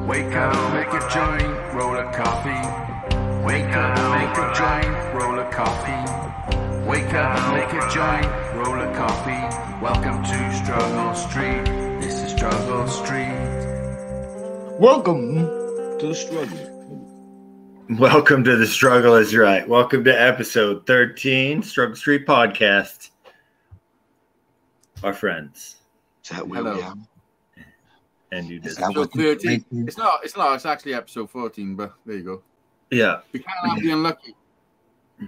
Wake up, make a joint, roll a coffee. Wake up, make a joint, roll a coffee. Wake up, make a joint, roll a coffee. Welcome to Struggle Street. This is Struggle Street. Welcome to the struggle. Welcome to the struggle is right. Welcome to episode 13, Struggle Street podcast. Our friends. Is that where we are? And you did. Episode 13. It's not. It's actually episode 14. But there you go. Yeah. We can't be unlucky.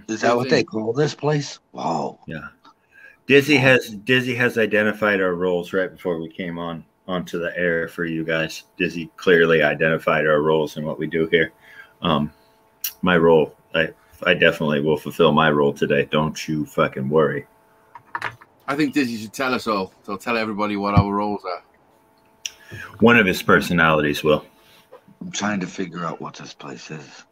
Is that what they call this place? Wow. Yeah. Dizzy has identified our roles right before we came onto the air for you guys. Dizzy clearly identified our roles and what we do here. My role, I definitely will fulfill my role today. Don't you fucking worry. I think Dizzy should tell us all. So tell everybody what our roles are. One of his personalities will. I'm trying to figure out what this place is.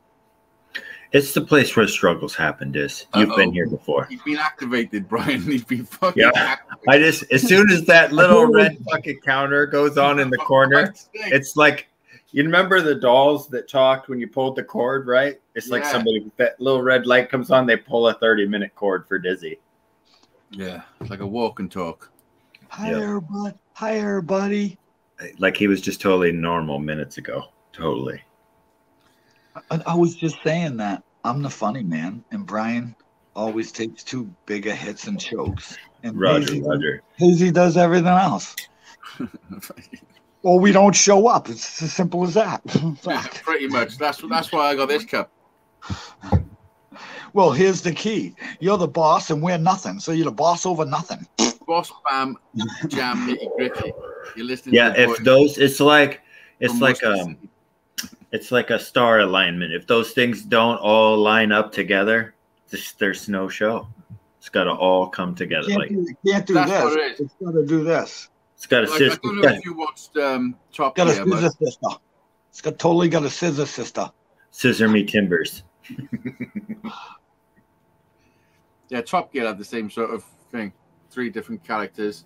It's the place where struggles happen, Diz. You've been here before. He's been activated, Brian. He's been fucking activated. As soon as that little red fucking counter goes on in the corner, it's like, you remember the dolls that talked when you pulled the cord, right? It's like somebody, that little red light comes on, they pull a 30-minute cord for Dizzy. Yeah, it's like a walk and talk. Hi, everybody. Like he was just totally normal minutes ago. Totally. I was just saying that I'm the funny man, and Brian always takes too big a hits and chokes. And Roger. Hazy does everything else. Well, we don't show up. It's as simple as that. Yeah, pretty much. That's why I got this cup. Well, here's the key. You're the boss, and we're nothing. So you're the boss over nothing. Boss, bam, jam, nitty gritty. You're listening. Yeah, if those, it's like a star alignment. If those things don't all line up together, there's no show. It's got to all come together. Can't do this. It's got to do this. It's got a sister. I don't know if you watched Top Gear. It's totally got a scissor sister. Scissor me timbers. Yeah, Top Gear had the same sort of thing. 3 different characters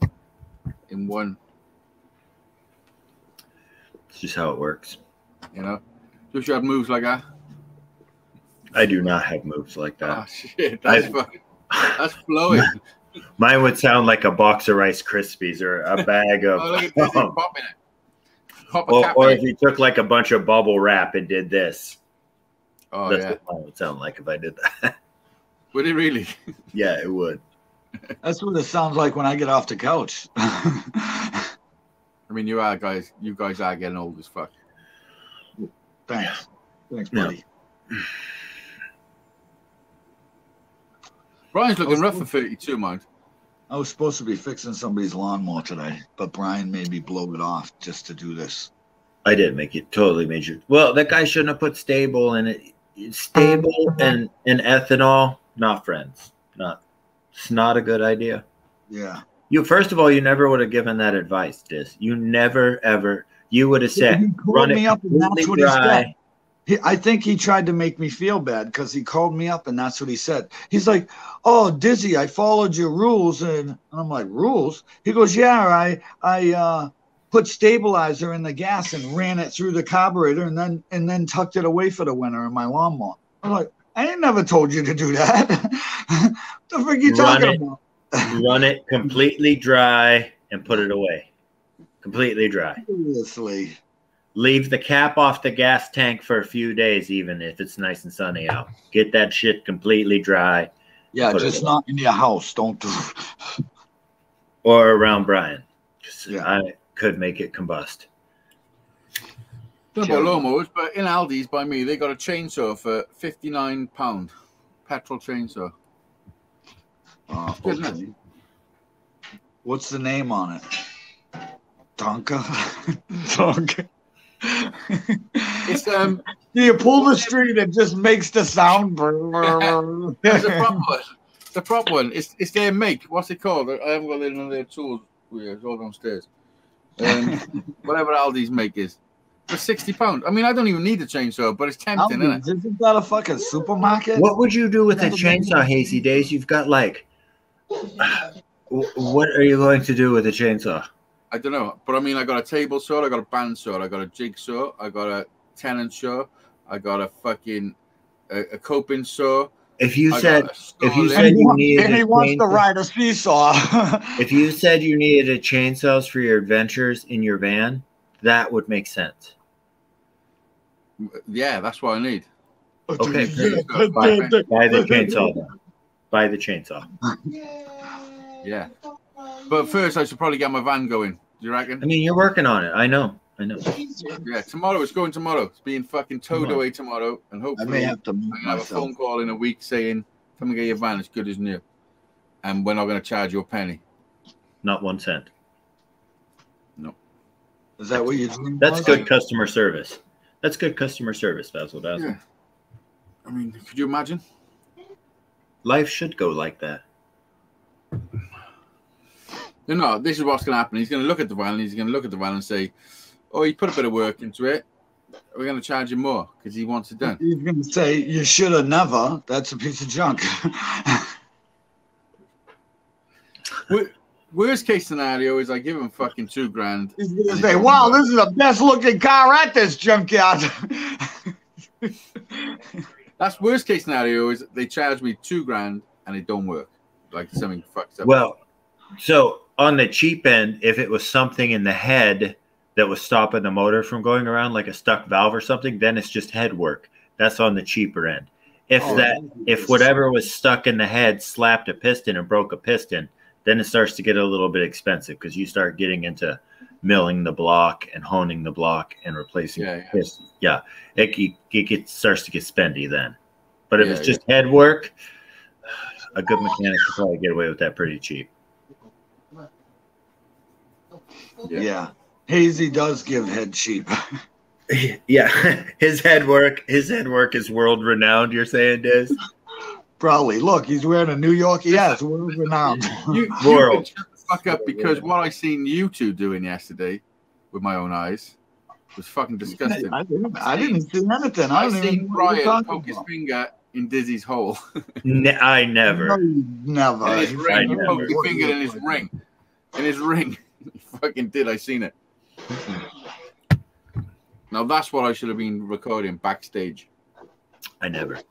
in one. It's just how it works. You know? Just you have moves like that? I do not have moves like that. Oh, shit. That's flowing. Mine would sound like a box of Rice Krispies or a bag of... look at this. Pop in it. Or if you took like a bunch of bubble wrap and did this. Oh, That's what mine would sound like if I did that. Would it really? Yeah, it would. That's what it sounds like when I get off the couch. I mean, you guys are getting old as fuck. Thanks, buddy. Yeah. Brian's looking rough for 32, mind. I was supposed to be fixing somebody's lawnmower today, but Brian made me blow it off just to do this. I did make it totally major. Well, that guy shouldn't have put stable in it. Stable and ethanol, not friends. It's not a good idea. Yeah. First of all, you never would have given that advice, Diz. You never, ever. You would have said, run it completely dry. I think he tried to make me feel bad because he called me up and that's what he said. He's like, "Oh, Dizzy, I followed your rules." And I'm like, "Rules?" He goes, "Yeah, I put stabilizer in the gas and ran it through the carburetor and then tucked it away for the winter in my lawnmower." I'm like, "I ain't never told you to do that." What the frick are you talking about? Run it completely dry and put it away. Completely dry. Seriously. Leave the cap off the gas tank for a few days, even if it's nice and sunny out. Get that shit completely dry. Yeah, just not in your house. Don't do. Or around Brian. Yeah. I could make it combust. Don't know about lawnmowers, but in Aldi's by me, they got a chainsaw for £59. Petrol chainsaw. Okay. What's the name on it? Tonka? Tonka. It's you pull the string, it just makes the sound. It's the proper one. It's their make. What's it called? I haven't got none of their tools. It's all downstairs. Whatever Aldi's make is. For £60. I mean, I don't even need a chainsaw, but it's tempting, isn't it? Isn't that a fucking supermarket? What would you do with a chainsaw, HAZEYDAZE? You've got like, what are you going to do with a chainsaw? I don't know, but I mean, I got a table saw, I got a bandsaw, I got a jigsaw, I got a tenon saw, I got a fucking a coping saw. If you I said got a you needed and he wants to ride a seesaw. if you said you needed a chainsaws for your adventures in your van, that would make sense. Yeah, that's what I need. Okay, buy the chainsaw then. Buy the chainsaw. Yeah, but first I should probably get my van going. Do you reckon? I mean, you're working on it. I know. Yeah, tomorrow. It's going tomorrow. It's being fucking towed away tomorrow, and hopefully I may have to I'm gonna have a phone call in a week saying, "Come and get your van as good as new," and we're not going to charge you a penny. Not 1 cent. No. Is that what you're doing? That's good customer service. That's good customer service, Basil. Yeah. I mean, could you imagine? Life should go like that. No, this is what's going to happen. He's going to look at the van, and he's going to look at the van and say, "Oh, he put a bit of work into it. We're going to charge him more because he wants it done." He's going to say, "You should have never. That's a piece of junk." Worst case scenario is I give him fucking $2,000. He's going to say, "Wow, this is the best looking car at this junkyard." That's worst case scenario is they charge me $2,000 and it don't work. Like something fucks up. Well, so on the cheap end, if it was something in the head that was stopping the motor from going around, like a stuck valve or something, then it's just head work. That's on the cheaper end. If whatever was stuck in the head slapped a piston and broke a piston, then it starts to get a little bit expensive because you start getting into milling the block and honing the block and replacing pistons. Yeah, it starts to get spendy then. But if it's just head work, a good mechanic could probably get away with that pretty cheap. Yeah. Hazy does give head cheap. Yeah, his head work is world renowned. You're saying, Diz? Probably. Look, he's wearing a New York. Yes, world renowned. You can shut the fuck up because what I seen you two doing yesterday with my own eyes was fucking disgusting. I didn't see anything. I seen Brian poke his finger in Dizzy's hole. I never. No, never. In his ring. He poked his finger in his ring. In his ring. He fucking did. I seen it. Now that's what I should have been recording backstage. I never.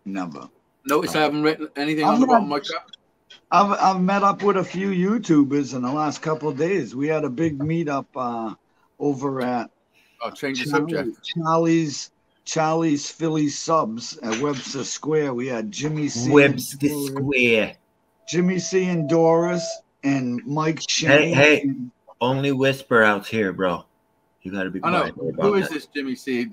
Notice I haven't written anything on the bottom of my cup. I've met up with a few YouTubers in the last couple of days. We had a big meetup over at change the subject. Charlie's Philly Subs at Webster Square. We had Jimmy C. Webster Square. Jimmy C. and Doris and Mike Shane. Hey, only whisper outs here, bro. You got to be quiet. Who is this Jimmy C?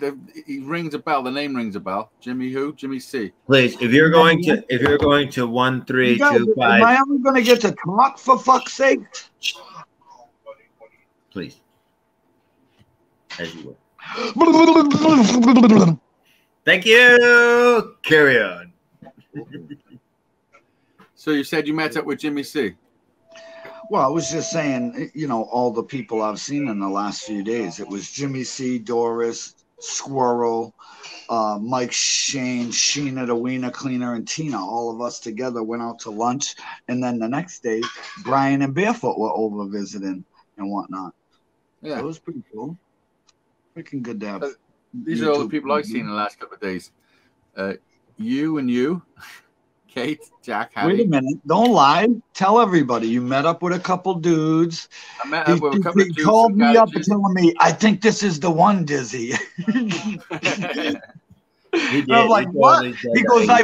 He rings a bell. The name rings a bell. Jimmy who? Jimmy C. Please, if you're going to 1, 3, 2, 5. Am I ever going to get to talk for fuck's sake? Please. As you will. Thank you. Carry on. So you said you met up with Jimmy C. Well, I was just saying, all the people I've seen in the last few days. It was Jimmy C, Doris, Squirrel, Mike Shane, Sheena the Wiener Cleaner, and Tina. All of us together went out to lunch. And then the next day, Brian and Barefoot were over visiting and whatnot. Yeah. It was pretty cool. Freaking good to have. These are all the people I've seen in the last couple of days. You. Kate, Jack, Hattie. Wait a minute. Don't lie. Tell everybody. You met up with a couple dudes. I met up with a couple of dudes. He called me up and telling me, "I think this is the one, Dizzy." I'm like, what? He goes, I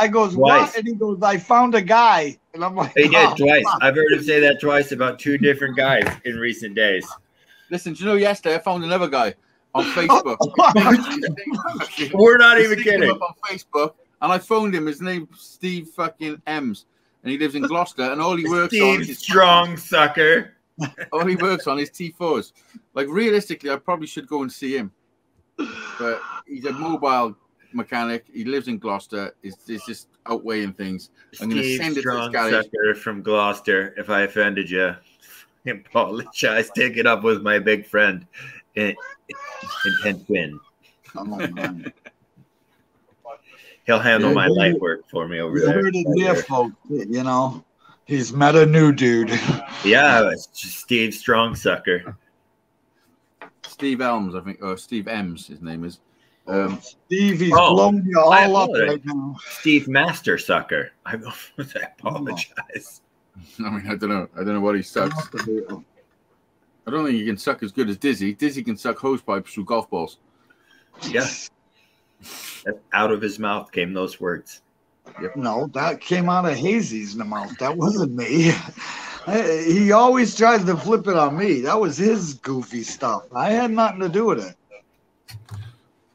goes, what? And he goes, I found a guy. And I'm like, he did twice. I've heard him say that twice about 2 different guys in recent days. Listen, do you know, yesterday I found another guy on Facebook. We're not even kidding. Up on Facebook. And I phoned him. His name's Steve fucking Ems, and he lives in Gloucester. And all he works on is strong sucker. All he works on is T4s. Like realistically, I probably should go and see him, but he's a mobile mechanic. He lives in Gloucester. He's just outweighing things. I'm going to send it to this guy. Sucker from Gloucester. If I offended you, I apologize. Take it up with my big friend in Penguin. Come on, man. He'll handle my light work for me over there. Folks, He's met a new dude. Yeah, it's just Steve Strongsucker. Steve Elms, I think, or Steve Ems, his name is. Steve, he's blowing you all up apologize. right now. Steve Mastersucker. I apologize. I mean, I don't know what he sucks. I don't think he can suck as good as Dizzy. Dizzy can suck hose pipes through golf balls. Yes. Out of his mouth came those words. Yep. No, that came out of Hazy's mouth. That wasn't me. He always tries to flip it on me. That was his goofy stuff. I had nothing to do with it.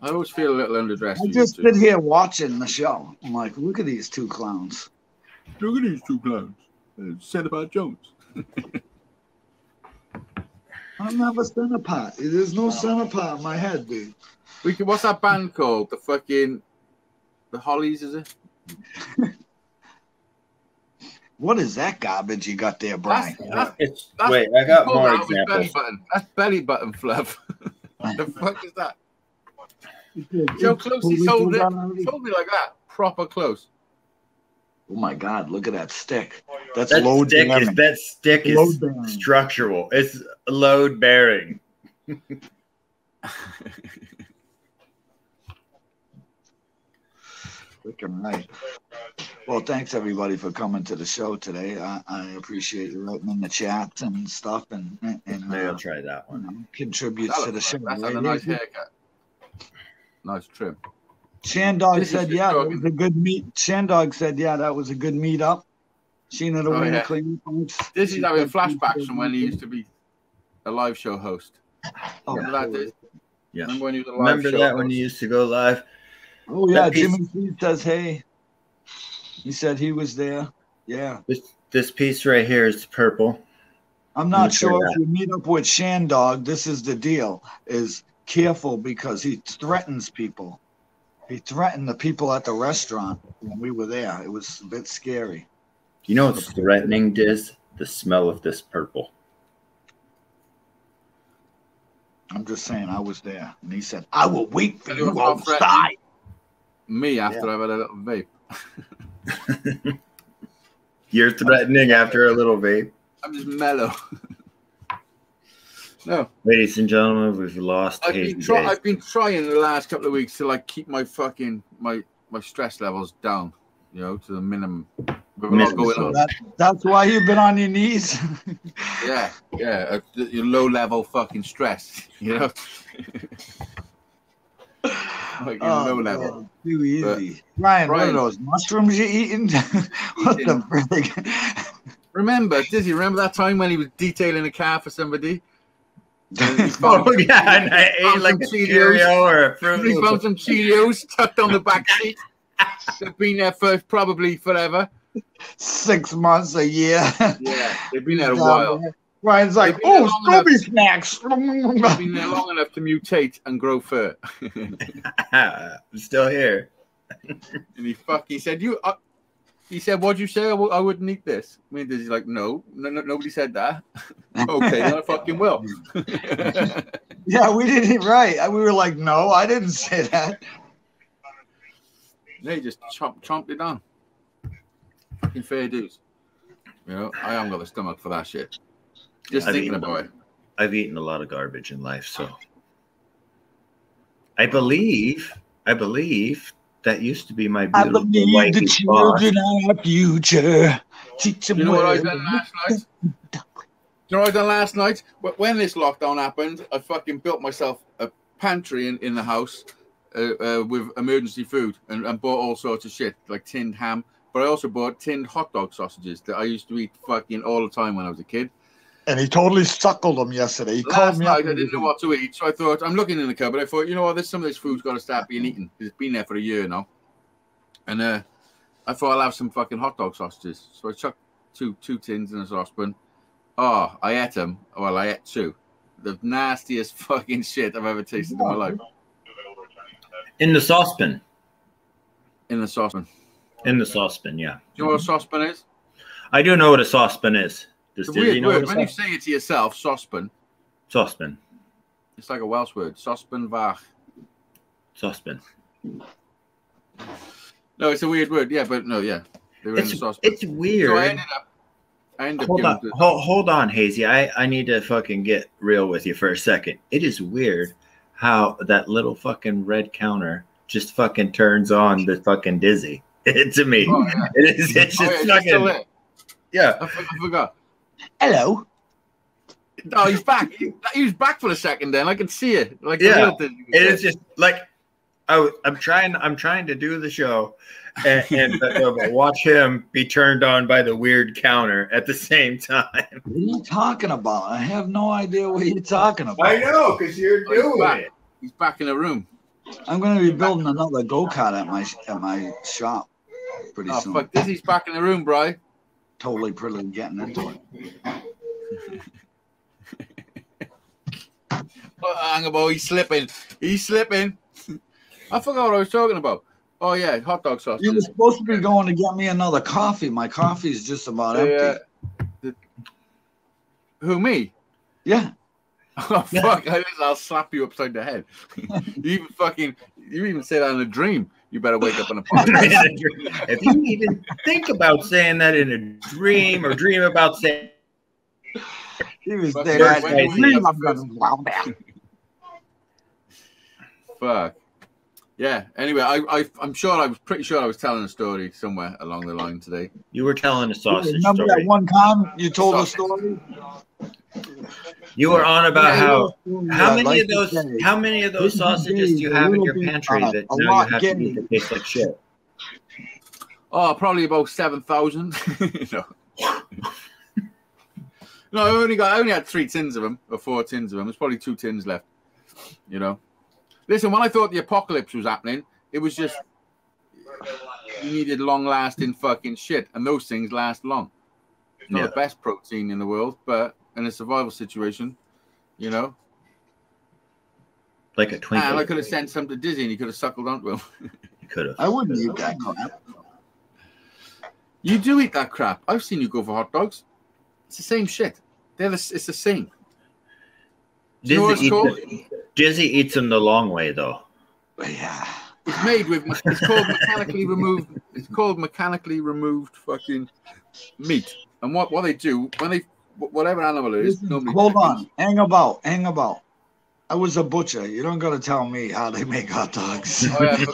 I always feel a little underdressed. I just sit here watching the show. I'm like, look at these two clowns. Look at these two clowns. Centipede Jones. I'm not a centipede. There's no centipede in my head, dude. What's that band called? The Hollies, is it? What is that garbage you got there, Brian? Wait, I got more examples. That's belly button fluff. What the fuck is that? See how close he sold it? He told me like that. Proper close. Oh my God! Look at that stick. That stick is structural. It's load bearing. Freaking right. Well, thanks everybody for coming to the show today. I appreciate you writing in the chat and stuff, and maybe I'll try that one. Contributes to the show. That's a nice haircut. Nice trim. Shandog said, "Yeah, that was a good meet." Shandog said, "Yeah, that was a good meetup." Sheena the winner clean. This is having flashbacks from when he used to be a live show host. Oh, remember that? Yeah. Remember when he was a live show host? When he used to go live? Oh yeah, Jimmy C says, "Hey." He said he was there. Yeah. This piece right here is purple. I'm not sure if you meet up with Shandog. This is the deal: is careful because he threatens people. He threatened the people at the restaurant when we were there. It was a bit scary. You know what's threatening, Diz? The smell of this purple. I'm just saying, I was there, and he said, "I will wait for you outside." Me after I've had a little vape. You're threatening after a little vape. I'm just mellow. No, ladies and gentlemen, we've lost. I've been trying the last couple of weeks to like keep my fucking my stress levels down, you know, to the minimum. With a lot going on. That's why you've been on your knees. Yeah, your low level fucking stress, you know. Like low level. Too easy. Ryan, what are those mushrooms you're eating? What the frig? Remember that time when he was detailing a car for somebody? And I ate like a Cheerio or a fruit. He found some Cheerios tucked on the back seat. They've been there for probably forever. 6 months, a year. Yeah, they've been there a while. Ryan's like, oh, Scooby snacks. They've been there long enough to mutate and grow fur. I'm still here. And he said, he said, what'd you say? I wouldn't eat this. I mean, he's like, no, nobody said that. Okay, then I fucking will. Yeah, we didn't, right. We were like, no, I didn't say that. They just chomped it down. Fucking fair dues. You know, I haven't got the stomach for that shit. Just thinking about it. I've eaten a lot of garbage in life, so I believe that used to be my beautiful wife. The children are our future. Teach them. You know what I done last night? You know what I done last night? When this lockdown happened, I fucking built myself a pantry in the house with emergency food and bought all sorts of shit like tinned ham. But I also bought tinned hot dog sausages that I used to eat fucking all the time when I was a kid. And he totally suckled them yesterday. He called me up. I didn't know what to eat, so I thought, I'm looking in the cupboard. I thought, you know what, some of this food's got to start being eaten. It's been there for a year now. And I thought I'll have some fucking hot dog sausages. So I chucked two tins in a saucepan. Oh, I ate them. Well, I ate two. The nastiest fucking shit I've ever tasted in my life. In the saucepan. In the saucepan. In the saucepan, yeah. Do you know what a saucepan is? I do know what a saucepan is. It's a weird word. When you say it to yourself, saucepan. Saucepan. It's like a Welsh word. Saucepan fach. Saucepan. No, it's a weird word. Yeah, but no, yeah. They were in the saucepan. It's weird. So I ended up I end up hold on, Hazy. I need to fucking get real with you for a second. It is weird how that little fucking red counter just fucking turns on the fucking Dizzy. To me, Oh, yeah. it's just fucking. Yeah, I forgot. Hello. No, he's back. He was back for a second. Then I could see it. Like yeah, it's just like I'm trying to do the show, and watch him be turned on by the weird counter at the same time. What are you talking about? I have no idea what you're talking about. I know, because you're doing it. He's back in the room. I'm going to be building another go-kart at my shop pretty soon. Fuck this! He's back in the room, bro. Totally pretty getting into it. Hang about, he's slipping. He's slipping. I forgot what I was talking about. Oh yeah, hot dog sauce. You were supposed to be going to get me another coffee. My coffee is just about empty. Who, me? Yeah. Oh fuck! I'll slap you upside the head. You even say that in a dream. You better wake up in a podcast. If you even think about saying that in a dream or dream about saying. He was Fuck. Yeah. Anyway, I'm sure I was pretty sure I was telling a story somewhere along the line today. You were telling a sausage Remember story. that one time you told a story? You were on about how many of those sausages do you have in your pantry that now you have to eat that taste like shit? Oh, probably about 7,000. No. No, I only had 3 tins of them, or 4 tins of them. There's probably 2 tins left. You know. Listen, when I thought the apocalypse was happening, it was just you needed long-lasting fucking shit, and those things last long. It's not the best protein in the world, but in a survival situation, you know. Like a twinkle. And I could have sent some to Dizzy, and he could have suckled onto him. You could have. I wouldn't eat that crap. You do eat that crap. I've seen you go for hot dogs. It's the same shit. It's the same. Dizzy eats them the long way, though. Yeah. It's made with. It's called mechanically removed. It's called mechanically removed fucking meat. And what they do when they whatever animal it is. Hold on. Hang about. I was a butcher. You don't got to tell me how they make hot dogs. Oh yeah, I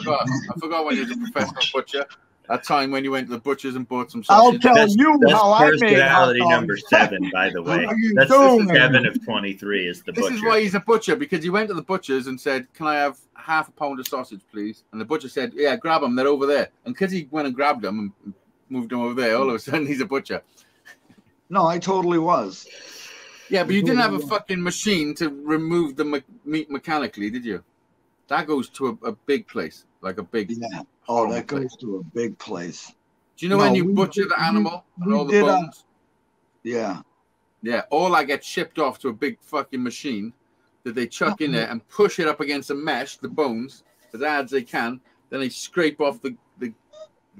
forgot when you was a professional butcher. That time when you went to the butchers and bought some sausage. I'll tell you how I made hot personality dogs. number 7, by the way. That's 7 of 23 is the butcher. This is why he's a butcher, because he went to the butchers and said, "Can I have half a pound of sausage, please?" And the butcher said, "Yeah, grab them. They're over there." And because he went and grabbed them and moved them over there, all of a sudden he's a butcher. No, I totally was. Yeah, but you didn't have a fucking machine to remove the meat mechanically, did you? That goes to a big place, like a big. Yeah. Oh, that goes to a big place. Do you know when you butcher the animal and all the bones? Yeah. Yeah, all that gets shipped off to a big fucking machine that they chuck in there and push it up against a mesh, the bones, as hard as they can. Then they scrape off the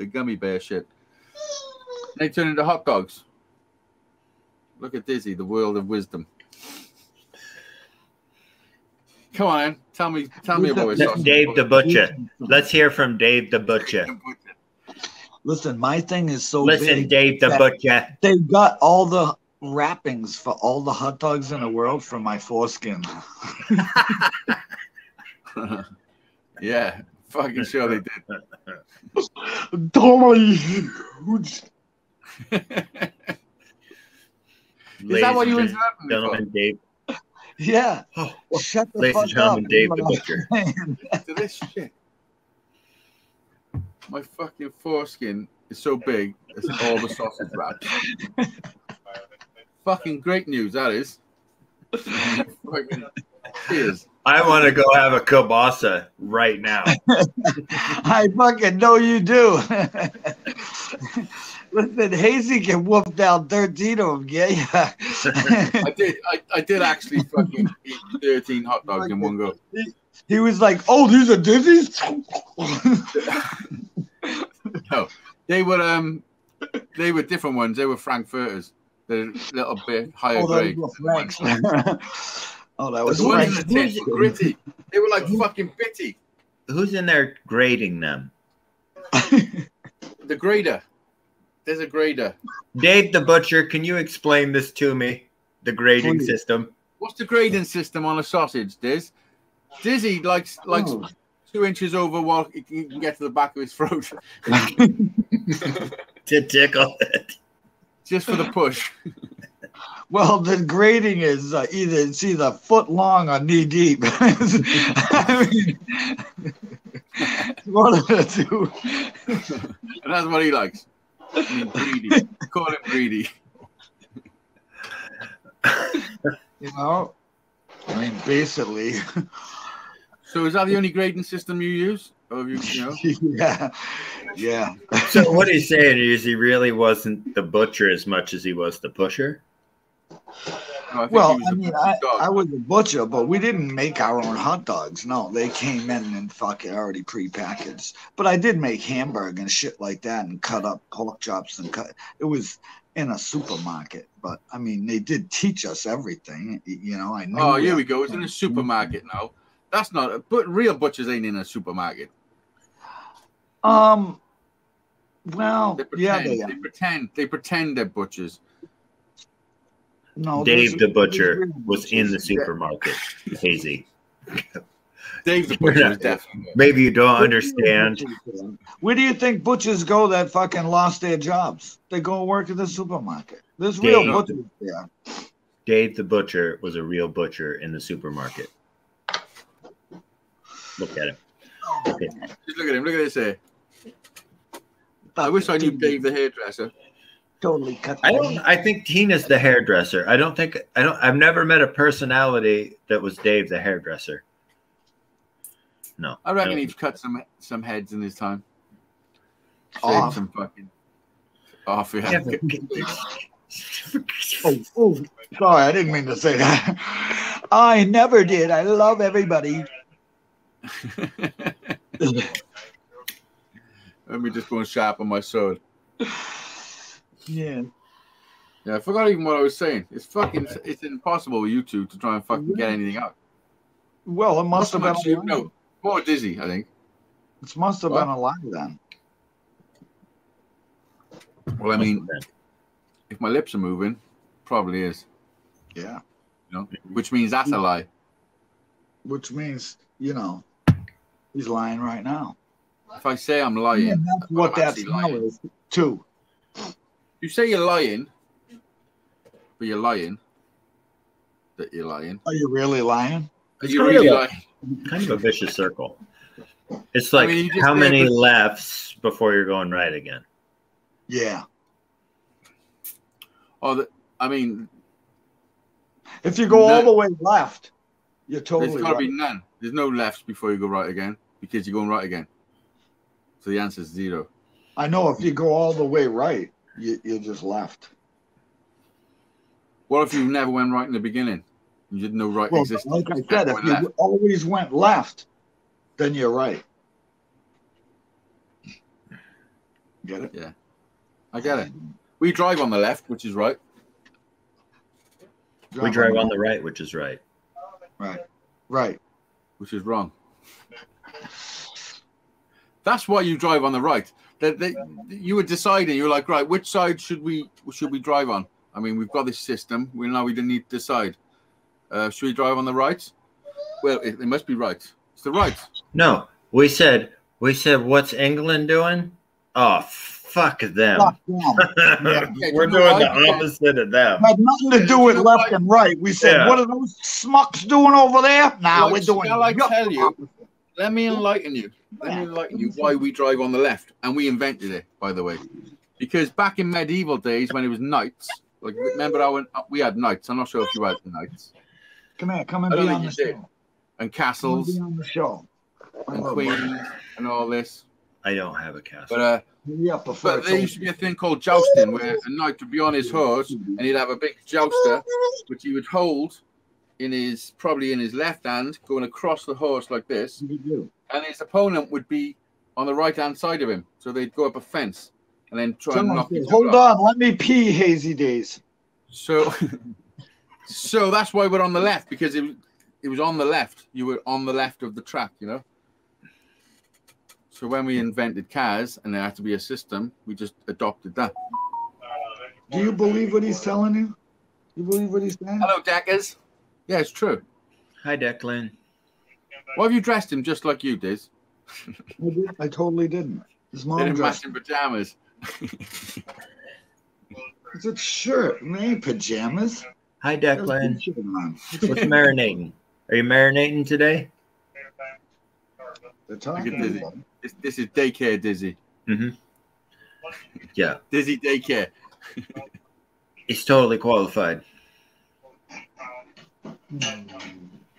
gummy bear shit. They turn into hot dogs. Look at Dizzy, the world of wisdom. Come on, man. Tell me about it. Dave the Butcher. Let's hear from Dave the Butcher. Listen, my thing is so big. Dave the Butcher. They got all the wrappings for all the hot dogs in the world from my foreskin. Yeah, fucking sure they did. Totally. Is that what you were gentlemen, Dave? Yeah. Oh, shut the ladies fuck and gentlemen, up. Dave the Butcher. To this shit. My fucking foreskin is so big, it's all the sausage wraps. Fucking great news, that is. Cheers. I want to go have a kielbasa right now. I fucking know you do. Listen, Hazy can whoop down 13 of them, yeah. I did actually fucking eat 13 hot dogs in one go. He was like, "Oh, these are Dizzy's." No, they were different ones. They were Frankfurters. They're a little bit higher grade. Oh, that was the ones in the tins were gritty. They were like fucking bitty. Who's in there grading them? The grader. There's a grader. Dave the Butcher, can you explain this to me? The grading system. What's the grading system on a sausage, Diz? Dizzy likes 2 inches over what he can get to the back of his throat. To tickle it. Just for the push. Well, the grading is either foot long or knee deep. I mean, one of the two. And that's what he likes. I mean, greedy. Call him greedy. You know, I mean, basically. So is that the only grading system you use? Or you know? Yeah. So what he's saying is he really wasn't the butcher as much as he was the pusher? No, I was a butcher, but we didn't make our own hot dogs. No, they came in and fucking already pre-packaged. But I did make hamburger and shit like that and cut up pork chops and cut. It was in a supermarket, but I mean, they did teach us everything. You know, I knew. Oh, here we go. It's in a supermarket now. That's not. But real butchers ain't in a supermarket. Well, They pretend they're butchers. No, Dave the Butcher was in the supermarket. Hazy. Dave the Butcher is definitely. Maybe you don't understand. Where do you think butchers go that fucking lost their jobs? They go work at the supermarket. There's real butchers there. Dave the Butcher was a real butcher in the supermarket. Look at him. Okay. Just look at him. Look at this here. I wish I knew Dave the hairdresser. Totally cut. I think Tina's the hairdresser. I've never met a personality that was Dave the hairdresser. No. I reckon he's cut some heads in his time. Off. Some fucking off. Yeah. Oh, sorry, I didn't mean to say that. I never did. I love everybody. Let me just go and sharpen my sword. Yeah. Yeah, I forgot even what I was saying. It's impossible with you two to try and fucking get anything out. Well, it must have been more Dizzy, I think. It must have been a lie then. Well, I mean, if my lips are moving, probably is. Yeah. You know, which means that's a lie. Which means, you know, he's lying right now. If I say I'm lying, yeah, that's what that smell is, too. You say you're lying, but you're lying. That you're lying. Are you really lying? Are you really lying? Kind of a vicious circle. It's like how many lefts before you're going right again? Yeah. Oh, I mean, if you go all the way left, you're totally there's got to be none. There's no lefts before you go right again because you're going right again. So the answer is 0. I know if you go all the way right, you're just left. What if you never went right in the beginning? You didn't know right existed. Like I said, if you always went left, then you're right. Get it? Yeah. I get it. We drive on the left, which is right. We drive on the right, which is right. Right. Which is wrong. That's why you drive on the right. You were deciding. You were like, right, which side should we drive on? I mean, we've got this system. We didn't need to decide. Should we drive on the right? Well, it must be right. It's the right. No, we said, what's England doing? Oh, fuck them. Fuck them. We're doing the opposite of them. It had nothing to do with left and right. We said, what are those smucks doing over there? Now we're doing. Let me enlighten you. Let me enlighten you why we drive on the left, and we invented it, by the way, because back in medieval days when it was knights, like remember we had knights. I'm not sure if you had the knights. Come here, come and be on the show. And castles. Be on the show. And queens and all this. I don't have a castle. But there used to be a thing called jousting, where a knight would be on his horse and he'd have a big jouster, which he would hold probably in his left hand, going across the horse like this, and his opponent would be on the right hand side of him. So they'd go up a fence and then try and knock each other Hold on, let me pee, Hazy Days. So that's why we're on the left, because it was on the left. You were on the left of the track, you know. So when we invented cars and there had to be a system, we just adopted that. Do you believe what he's telling you? You believe what he's saying? Hello, Deckers. Yeah, it's true. Hi, Declan. Why have you dressed him just like you did? I totally didn't. His mom Did him dressed matching pajamas. It's a shirt, man. Pajamas. Hi, Declan. What's What's marinating? Are you marinating today? They're Look talking at Dizzy. about. This is daycare Dizzy. Mm-hmm. Yeah, Dizzy daycare. he's totally qualified.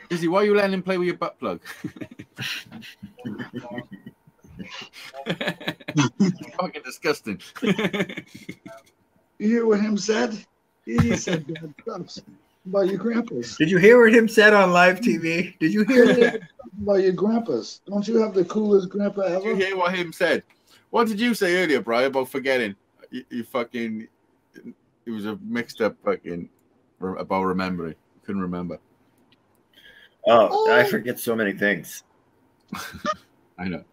Dizzy, why are you letting him play with your butt plug? Fucking disgusting. You hear what him said? He said bad stuff about your grandpas. Did you hear what him said on live TV? Did you hear that? About your grandpas. Don't you have the coolest grandpa Did you ever? hear what him said? What did you say earlier, Brian, about forgetting? You fucking... It was a mixed up fucking... About remembering. Couldn't remember. Oh, I forget so many things. I know.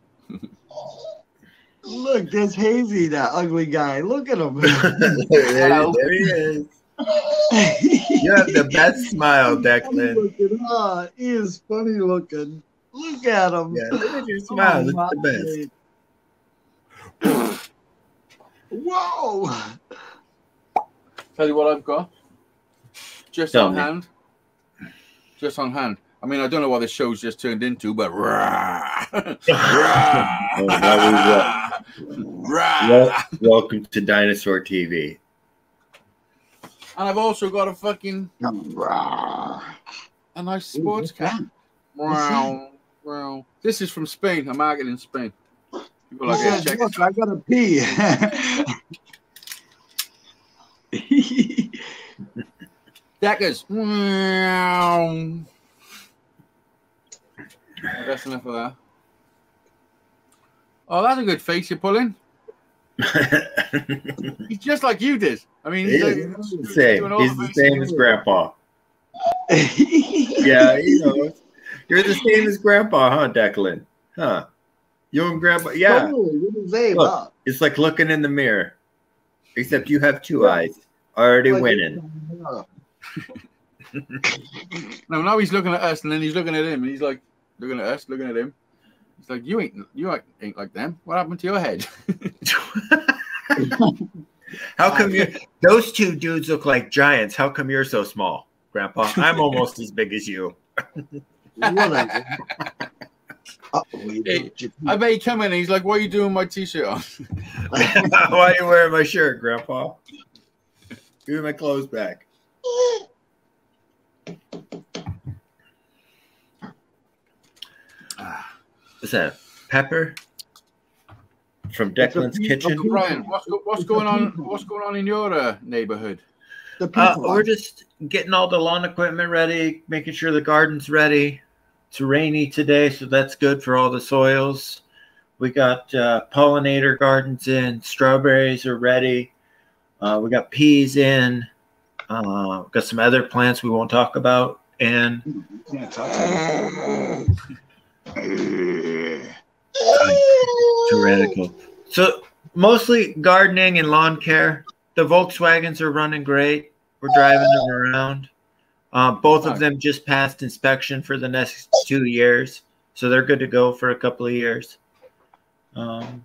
Look, there's Hazy, that ugly guy. Look at him. there he is. You have the best smile, Declan. Looking, he is funny looking. Look at him. Yeah, look at your smile. It's the best. Whoa. Tell you what I've got. Just Tell on me. hand. Just on hand. I mean, I don't know what this show's just turned into, but Welcome to Dinosaur TV. And I've also got a fucking a nice sports car. Wow. This is from Spain. I'm marketing in Spain. People like, Yeah, check look, I gotta pee. Deckers. That's enough of that. Oh, that's a good face you're pulling. He's just like you did. I mean, he's He's the same as Grandpa. Yeah, you're the same as Grandpa, huh, Declan? Huh? You and Grandpa, yeah. Look, it's like looking in the mirror, except you have two eyes. Already winning. No, now he's looking at us, and then he's looking at him, and he's like looking at us, looking at him. He's like, you ain't like them. What happened to your head? How come those two dudes look like giants? How come you're so small, Grandpa? I'm almost as big as you. Hey, I bet he come in and he's like, why are you doing my t-shirt on? Why are you wearing my shirt, Grandpa? Give me my clothes back. What's that? Pepper from Declan's kitchen. Uncle Brian, what's going on? What's going on in your neighborhood? We're just getting all the lawn equipment ready, making sure the garden's ready. It's rainy today, so that's good for all the soils. We got pollinator gardens in. Strawberries are ready. We got peas in. Got some other plants we won't talk about. And tyrannical. So mostly gardening and lawn care. The Volkswagens are running great. We're driving them around. Both of them just passed inspection for the next 2 years, so they're good to go for a couple of years. Nice.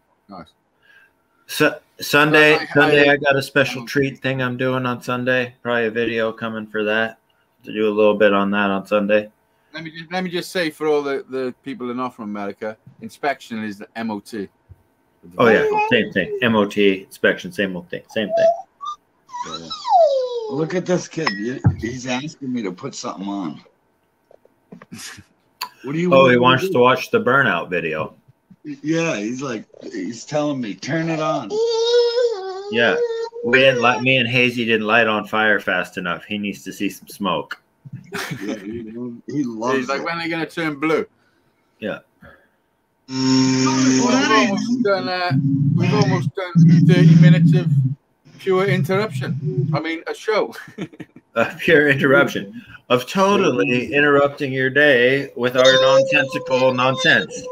So Sunday, I got a special treat thing I'm doing on Sunday. Probably a video coming for that. To do a little bit on that on Sunday. Let me just say for all the people in North America, inspection is the MOT. Oh yeah, same thing. MOT inspection, same old thing, same thing. Yeah. Look at this kid. He's asking me to put something on. What do you? Oh, he wants to watch the burnout video. Yeah, he's telling me turn it on. Yeah, we didn't light. Me and Hazy didn't light on fire fast enough. He needs to see some smoke. Yeah, he loves. He's like, when are they gonna turn blue? Yeah. We've almost done 30 minutes of pure interruption. I mean, a show. A pure interruption of totally interrupting your day with our nonsensical nonsense.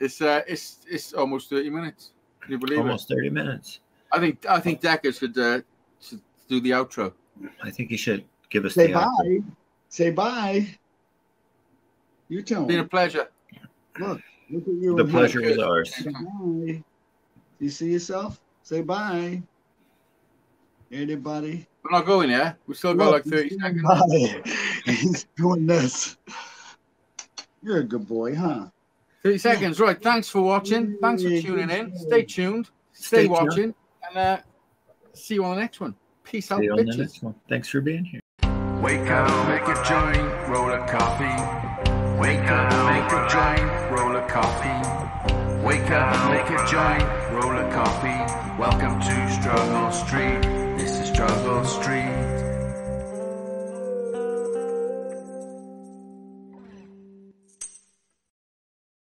It's almost 30 minutes. Can you believe Almost it? 30 minutes. I think Decker should do the outro. I think you should give us Say the bye. outro. Say bye. You tell It's been a me. pleasure. Look at you. The and pleasure him. was ours. Say bye. You see yourself? Say bye. Anybody? We're not going yet. We still got like 30 seconds. Bye. He's doing this. You're a good boy, huh? 30 seconds. Right. Thanks for watching. Thanks for tuning in. Stay tuned. Stay watching. And see you on the next one. Peace out, See you on the bitches. next one. Thanks for being here. Wake up, make a joint, roll a coffee. Wake up, make a joint, roll a coffee. Wake up, make a joint, roll a coffee. Welcome to Struggle Street. This is Struggle Street.